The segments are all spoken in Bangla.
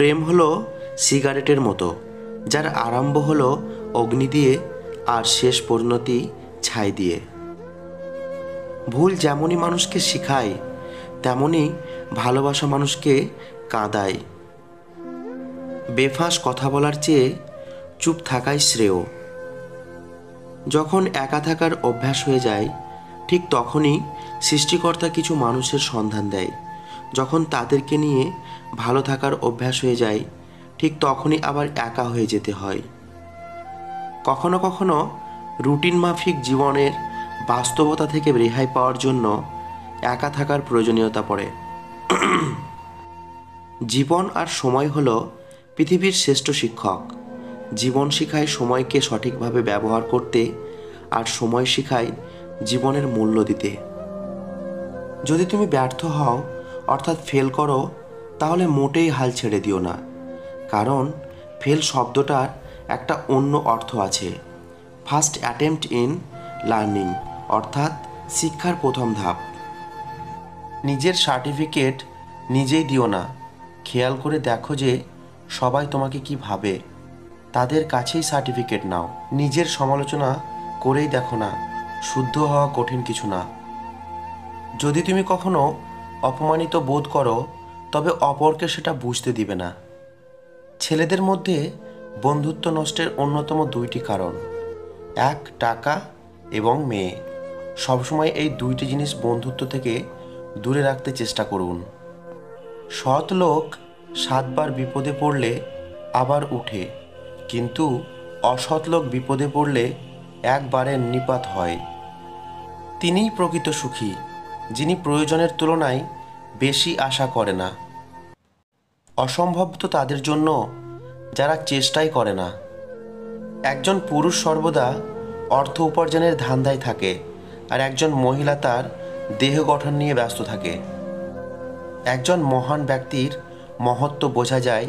প্রেম হলো সিগারেটের মতো, যার আরম্ভ হলো অগ্নি দিয়ে আর শেষ পরিণতি ছাই দিয়ে। ভুল যেমনই মানুষকে শেখায়, তেমনই ভালোবাসা মানুষকে কাঁদায়। বেফাঁস কথা বলার চেয়ে চুপ থাকাই শ্রেয়। যখন একা থাকার অভ্যাস হয়ে যায়, ঠিক তখনই সৃষ্টিকর্তা কিছু মানুষের সন্ধান দেয়। যখন তাদেরকে নিয়ে ভালো থাকার অভ্যাস হয়ে যায়, ঠিক তখনই আবার একা হয়ে যেতে হয়। কখনো কখনো রুটিন মাফিক জীবনের বাস্তবতা থেকে রেহাই পাওয়ার জন্য একা থাকার প্রয়োজনীয়তা পড়ে। জীবন আর সময় হলো পৃথিবীর শ্রেষ্ঠ শিক্ষক। জীবন শেখায় সময়কে সঠিকভাবে ব্যবহার করতে, আর সময় শেখায় জীবনের মূল্য দিতে। যদি তুমি ব্যর্থ হও, অর্থাৎ ফেল করো, তাহলে মোটেই হাল ছেড়ে দিও না। কারণ ফেল শব্দটার একটা অন্য অর্থ আছে। ফার্স্ট অ্যাটেম্পট ইন লার্নিং, অর্থাৎ শিক্ষার প্রথম ধাপ। নিজের সার্টিফিকেট নিজেই দিও না। খেয়াল করে দেখো যে সবাই তোমাকে কি ভাবে, তাদের কাছেই সার্টিফিকেট নাও। নিজের সমালোচনা করেই দেখো না, শুদ্ধ হওয়া কঠিন কিছু না। যদি তুমি কখনো অপমানিত বোধ করো, তবে অপরকে সেটা বুঝতে দিবে না। ছেলেদের মধ্যে বন্ধুত্ব নষ্টের অন্যতম দুইটি কারণ, এক টাকা এবং মেয়ে। সবসময় এই দুইটি জিনিস বন্ধুত্ব থেকে দূরে রাখতে চেষ্টা করুন। সৎ লোক 7 বার বিপদে পড়লে আবার উঠে, কিন্তু অসৎ লোক বিপদে পড়লে একবারে নিপাত হয়। তিনিই প্রকৃত সুখী, যিনি প্রয়োজনের তুলনায় বেশি আশা করে না। অসম্ভব তো তাদের জন্য যারা চেষ্টাই করে না। একজন পুরুষ সর্বদা অর্থ উপার্জনের ধান্দায় থাকে, আর একজন মহিলা তার দেহ গঠন নিয়ে ব্যস্ত থাকে। একজন মহান ব্যক্তির মহত্ব বোঝা যায়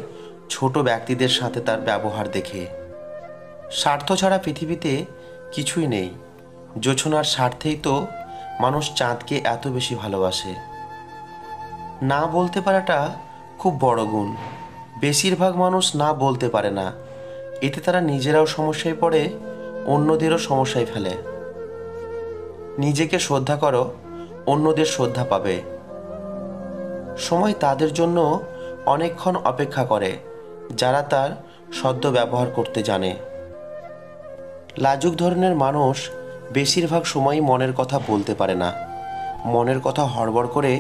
ছোট ব্যক্তিদের সাথে তার ব্যবহার দেখে। স্বার্থ ছাড়া পৃথিবীতে কিছুই নেই। জোছনার স্বার্থেই তো মানুষ চাঁদকে এত বেশি ভালোবাসে। না বলতে পারাটা খুব বড় গুণ। বেশিরভাগ মানুষ না বলতে পারে না, এতে তারা নিজেরাও সমস্যায় পড়ে, অন্যদেরও সমস্যায় ফেলে। নিজেকে শ্রদ্ধা করো, অন্যদের শ্রদ্ধা পাবে। সময় তাদের জন্য অনেকক্ষণ অপেক্ষা করে যারা তার সদ্য ব্যবহার করতে জানে। লাজুক ধরনের মানুষ বেশিরভাগ সময়ই মনের কথা বলতে পারে না। মনের কথা হড়বড় করে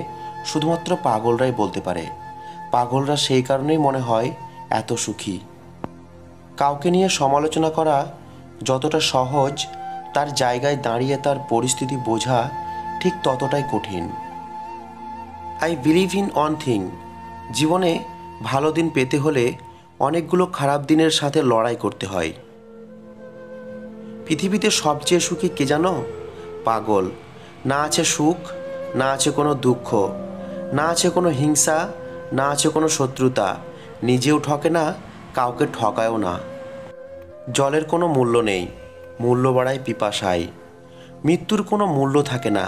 শুধুমাত্র পাগলরাই বলতে পারে। পাগলরা সেই কারণেই মনে হয় এত সুখী। কাউকে নিয়ে সমালোচনা করা যতটা সহজ, তার জায়গায় দাঁড়িয়ে তার পরিস্থিতি বোঝা ঠিক ততটাই কঠিন। I believe in one thing, জীবনে ভালো দিন পেতে হলে অনেকগুলো খারাপ দিনের সাথে লড়াই করতে হয়। পৃথিবীতে সবচেয়ে সুখী কে জানো? পাগল। না আছে সুখ, না আছে কোনো দুঃখ, না আছে কোনো হিংসা, না আছে কোনো শত্রুতা। নিজেও ঠকে না, কাউকে ঠকায়ও না। জলের কোনো মূল্য নেই, মূল্য বাড়ায় পিপাসায়। মৃত্যুর কোনো মূল্য থাকে না,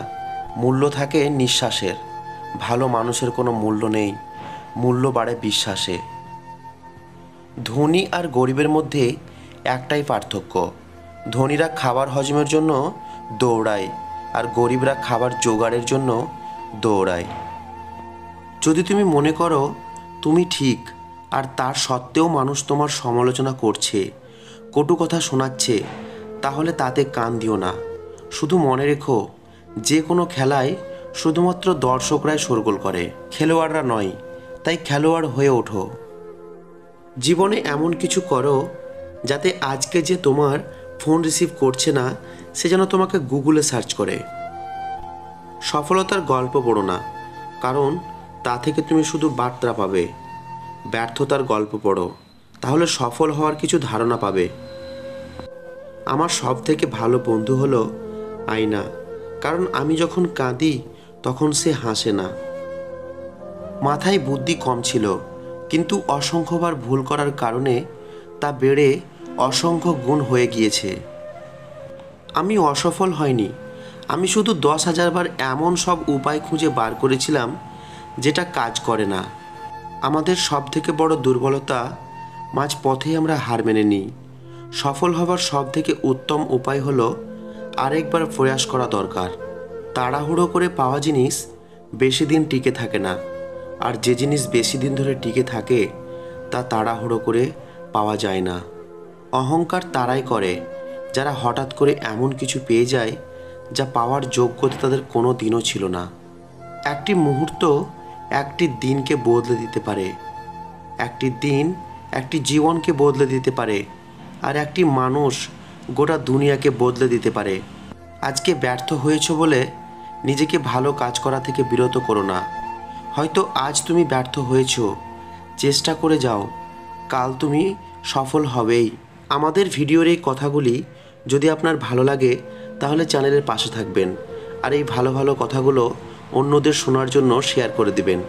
মূল্য থাকে নিঃশ্বাসের। ভালো মানুষের কোনো মূল্য নেই, মূল্য বাড়ে বিশ্বাসে। ধনী আর গরিবের মধ্যে একটাই পার্থক্য, ধনীরা খাবার হজমের জন্য দৌড়ায়, আর গরিবরা খাবার জোগাড়ের জন্য দৌড়ায়। যদি তুমি মনে করো তুমি ঠিক, আর তার সত্ত্বেও মানুষ তোমার সমালোচনা করছে, কটু কথা শোনাচ্ছে, তাহলে তাতে কান দিও না। শুধু মনে রেখো, যে কোনো খেলায় শুধুমাত্র দর্শকরাই শোরগোল করে, খেলোয়াড়রা নয়। তাই খেলোয়াড় হয়ে ওঠো। জীবনে এমন কিছু করো যাতে আজকে যে তোমার ফোন রিসিভ করছে না, সে যেন তোমাকে গুগলে সার্চ করে। সফলতার গল্প পড়ো না, কারণ তা থেকে তুমি শুধু বার্তা পাবে। ব্যর্থতার গল্প পড়ো, তাহলে সফল হওয়ার কিছু ধারণা পাবে। আমার সব থেকে ভালো বন্ধু হলো আয়না, কারণ আমি যখন কাঁদি তখন সে হাসে না। মাথায় বুদ্ধি কম ছিল, কিন্তু অসংখ্যবার ভুল করার কারণে তা বেড়ে অসংখ্য গুণ হয়ে গিয়েছে। আমি অসফল হয়নি, আমি শুধু 10,000 বার এমন সব উপায় খুঁজে বার করেছিলাম যেটা কাজ করে না। আমাদের সবথেকে বড় দুর্বলতা মাঝ পথেই আমরা হার মেনে নিই। সফল হবার সবথেকে উত্তম উপায় হলো আরেকবার প্রয়াস করা দরকার। তাড়াহুড়ো করে পাওয়া জিনিস বেশি দিন টিকে থাকে না, আর যে জিনিস বেশি দিন ধরে টিকে থাকে তা তাড়াহুড়ো করে পাওয়া যায় না। অহংকার তারাই করে যারা হঠাৎ করে এমন কিছু পেয়ে যায় যা পাওয়ার যোগ্যতা তাদের কোনো দিনও ছিল না। একটি মুহূর্ত একটি দিনকে বদলে দিতে পারে, একটি দিন একটি জীবনকে বদলে দিতে পারে, আর একটি মানুষ গোটা দুনিয়াকে বদলে দিতে পারে। আজকে ব্যর্থ হয়েছ বলে নিজেকে ভালো কাজ করা থেকে বিরত করো না। হয়তো আজ তুমি ব্যর্থ হয়েছ, চেষ্টা করে যাও, কাল তুমি সফল হবেই। আমাদের ভিডিওর এই কথাগুলি যদি আপনার ভালো লাগে তাহলে চ্যানেলের পাশে থাকবেন, আর এই ভালো ভালো কথাগুলো অন্যদের শোনার জন্য শেয়ার করে দিবেন।